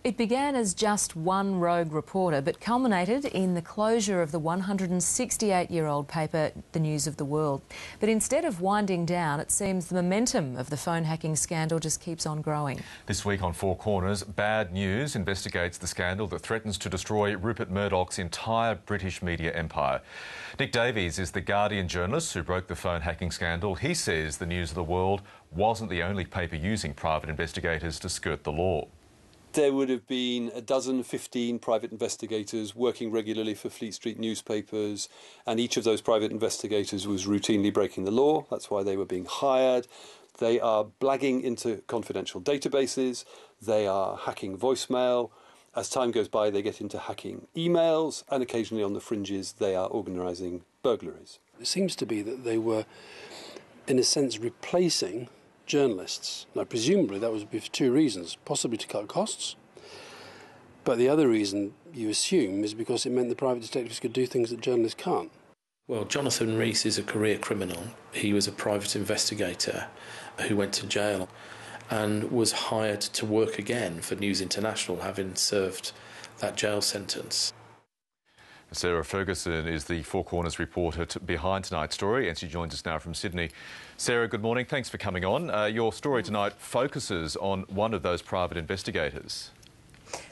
It began as just one rogue reporter, but culminated in the closure of the 168-year-old paper, The News of the World. But instead of winding down, it seems the momentum of the phone hacking scandal just keeps on growing. This week on Four Corners, Bad News investigates the scandal that threatens to destroy Rupert Murdoch's entire British media empire. Nick Davies is the Guardian journalist who broke the phone hacking scandal. He says The News of the World wasn't the only paper using private investigators to skirt the law. There would have been 15 private investigators working regularly for Fleet Street newspapers, and each of those private investigators was routinely breaking the law. That's why they were being hired. They are blagging into confidential databases. They are hacking voicemail. As time goes by, they get into hacking emails, and occasionally on the fringes, they are organising burglaries. It seems to be that they were, in a sense, replacing journalists. Now, presumably that would be for two reasons, possibly to cut costs, but the other reason you assume is because it meant the private detectives could do things that journalists can't. Well, Jonathan Rees is a career criminal. He was a private investigator who went to jail and was hired to work again for News International, having served that jail sentence. Sarah Ferguson is the Four Corners reporter behind tonight's story, and she joins us now from Sydney. Sarah, good morning. Thanks for coming on. Your story tonight focuses on one of those private investigators.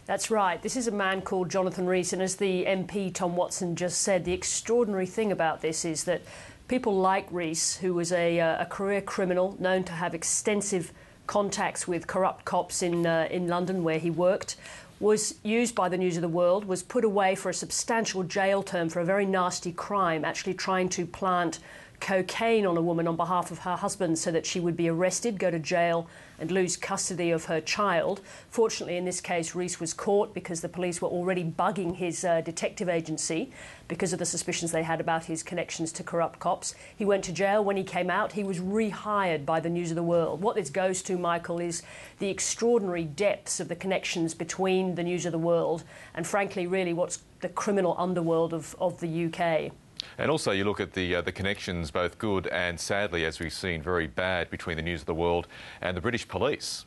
That's right. This is a man called Jonathan Rees, and as the MP Tom Watson just said, the extraordinary thing about this is that people like Rees, who was a career criminal known to have extensive contacts with corrupt cops in London where he worked, was used by the News of the World, was put away for a substantial jail term for a very nasty crime, actually trying to plant cocaine on a woman on behalf of her husband so that she would be arrested, go to jail and lose custody of her child. Fortunately, in this case, Rees was caught because the police were already bugging his detective agency because of the suspicions they had about his connections to corrupt cops. He went to jail. When he came out, he was rehired by the News of the World. What this goes to, Michael, is the extraordinary depths of the connections between the News of the World and, frankly, really what's the criminal underworld of the UK. And also you look at the connections, both good and sadly, as we've seen, very bad between the News of the World and the British police.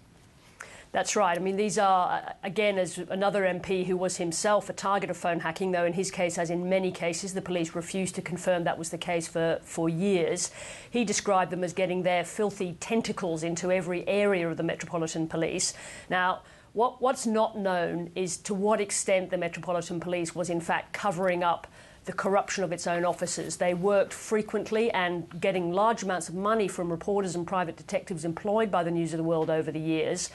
That's right. I mean, these are, again, as another MP who was himself a target of phone hacking, though in his case, as in many cases, the police refused to confirm that was the case for years. He described them as getting their filthy tentacles into every area of the Metropolitan Police. Now, what's not known is to what extent the Metropolitan Police was in fact covering up the corruption of its own officers. They worked frequently and getting large amounts of money from reporters and private detectives employed by the News of the World over the years.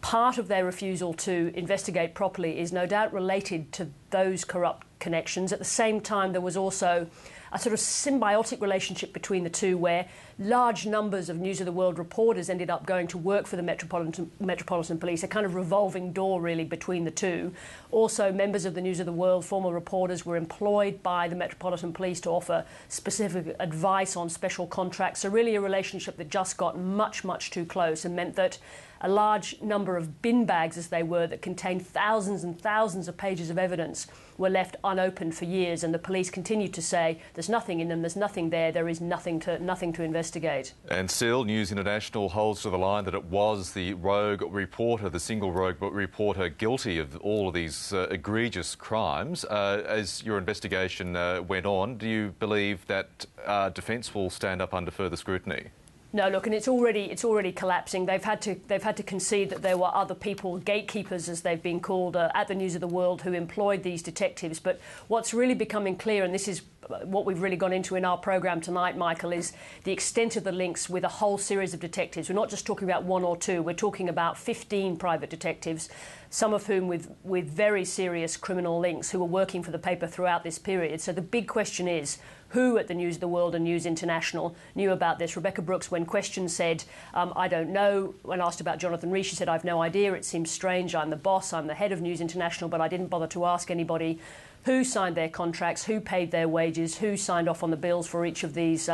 Part of their refusal to investigate properly is no doubt related to those corrupt connections. At the same time, there was also a sort of symbiotic relationship between the two where large numbers of News of the World reporters ended up going to work for the Metropolitan Police, a kind of revolving door really between the two. Also, members of the News of the World, former reporters, were employed by the Metropolitan Police to offer specific advice on special contracts. So really a relationship that just got much, much too close and meant that a large number of bin bags, as they were, that contained thousands and thousands of pages of evidence were left unopened for years, and the police continued to say there's nothing in them, there's nothing there is nothing to investigate. And still, News International holds to the line that it was the rogue reporter, the single rogue reporter, guilty of all of these egregious crimes. As your investigation went on, do you believe that defence will stand up under further scrutiny? No, look, and it's already collapsing. They've had to concede that there were other people, gatekeepers as they've been called, at the News of the World who employed these detectives. But what's really becoming clear, and this is what we've really gone into in our programme tonight, Michael, is the extent of the links with a whole series of detectives. We're not just talking about one or two, we're talking about 15 private detectives, some of whom with very serious criminal links who were working for the paper throughout this period. So the big question is, who at the News of the World and News International knew about this? Rebecca Brooks, when questioned, said, I don't know. When asked about Jonathan Rees, she said, I've no idea. It seems strange. I'm the boss. I'm the head of News International, but I didn't bother to ask anybody who signed their contracts, who paid their wages, who signed off on the bills for each of these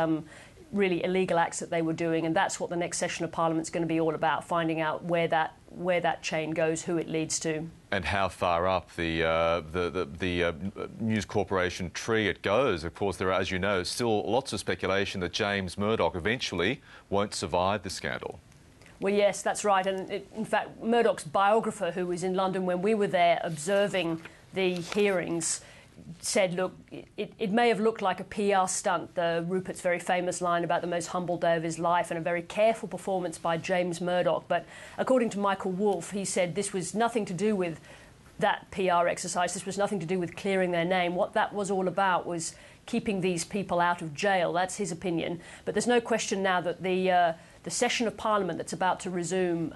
really illegal acts that they were doing. And that's what the next session of Parliament's going to be all about, finding out where that chain goes, who it leads to. And how far up the News Corporation tree it goes. Of course, there are, as you know, still lots of speculation that James Murdoch eventually won't survive the scandal. Well, yes, that's right. And in fact, Murdoch's biographer, who was in London when we were there observing the hearings, said, look, it may have looked like a PR stunt, Rupert's very famous line about the most humble day of his life, and a very careful performance by James Murdoch. But according to Michael Wolff, he said this was nothing to do with that PR exercise. This was nothing to do with clearing their name. What that was all about was keeping these people out of jail. That's his opinion. But there's no question now that the session of Parliament that's about to resume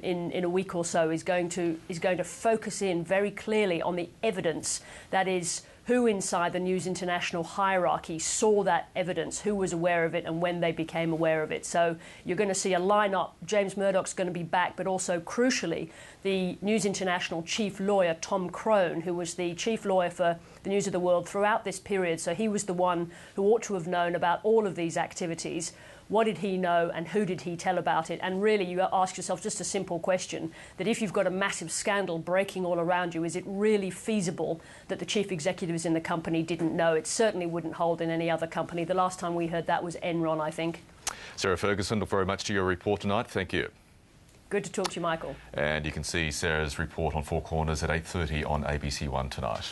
in a week or so is going to focus in very clearly on the evidence, that is, who inside the News International hierarchy saw that evidence, who was aware of it and when they became aware of it. So you're going to see a line-up. James Murdoch's going to be back, but also, crucially, the News International chief lawyer, Tom Crone, who was the chief lawyer for the News of the World throughout this period. So he was the one who ought to have known about all of these activities. What did he know and who did he tell about it? And really, you ask yourself just a simple question, that if you've got a massive scandal breaking all around you, is it really feasible that the chief executives in the company didn't know? It certainly wouldn't hold in any other company. The last time we heard that was Enron, I think. Sarah Ferguson, look very much to your report tonight. Thank you. Good to talk to you, Michael. And you can see Sarah's report on Four Corners at 8:30 on ABC One tonight.